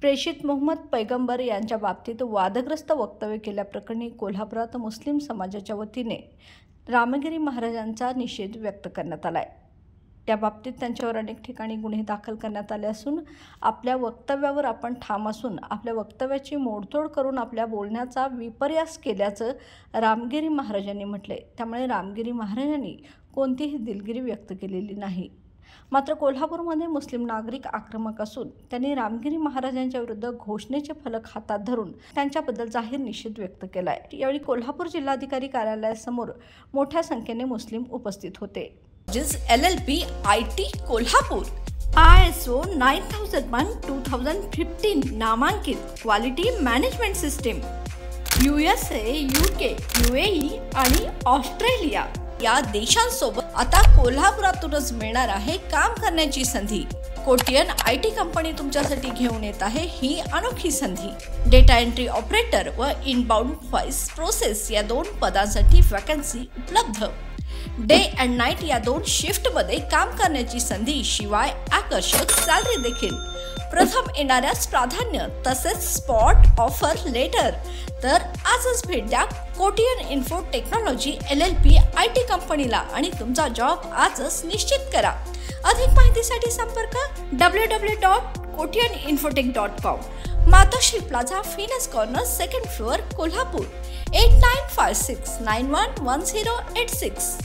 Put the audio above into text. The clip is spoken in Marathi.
प्रेषित मोहम्मद पैगंबर यांच्या बाबतीत वादग्रस्त वक्तव्य केल्याप्रकरणी कोल्हापुरात मुस्लिम समाजाच्या वतीने रामगिरी महाराजांचा निषेध व्यक्त करण्यात आला आहे। त्या बाबतीत त्यांच्यावर अनेक ठिकाणी गुन्हे दाखल करण्यात आले असून आपल्या वक्तव्यावर आपण ठाम असून आपल्या वक्तव्याची मोडतोड करून आपल्या बोलण्याचा विपर्यास केल्याचं रामगिरी महाराजांनी म्हटले। त्यामुळे रामगिरी महाराजांनी कोणतीही दिलगिरी व्यक्त केलेली नाही। मात्र कोल्हापूरमध्ये मुस्लिम नागरिक आक्रमक असून त्यांनी रामगिरी महाराजांच्या विरुद्ध घोषणेचे फलक हातात धरून त्यांच्याबद्दल जाहीर निषेध व्यक्त केला आहे। यावेळी कोल्हापूर जिल्हाधिकारी कार्यालयासमोर मोठ्या संख्येने मुस्लिम उपस्थित होते। LLP IT कोल्हापूर ISO 9001:2015 नामांकित quality management system USA, UK, UAE आणि ऑस्ट्रेलिया या देशांसोबत आता कोल्हापुरातूनच मिळणार आहे काम करण्याची संधी। कोटियन IT कंपनी तुमच्यासाठी घेऊन येत आहे ही अनोखी संधी। डेटा एंट्री ऑपरेटर व इनबाउंड व्हॉइस प्रोसेस या 2 पदांसाठी वॅकन्सी उपलब्ध। डे अँड नाईट या 2 शिफ्टमध्ये काम करण्याची संधी, शिवाय आकर्षक सॅलरी देखील। प्रथम येणाऱ्यास प्राधान्य तसेच स्पॉट ऑफर लेटर। तर आजच भेट द्या Kotian info technology LLP IT कंपनीला आणि तुमचा जॉब आजच निश्चित करा। अधिक माहितीसाठी संपर्क www.kotiyaninfotech.com, मातोश्री प्लाझा, फिनस कॉर्नर, 2nd फ्लोअर, कोल्हापूर 8956911086।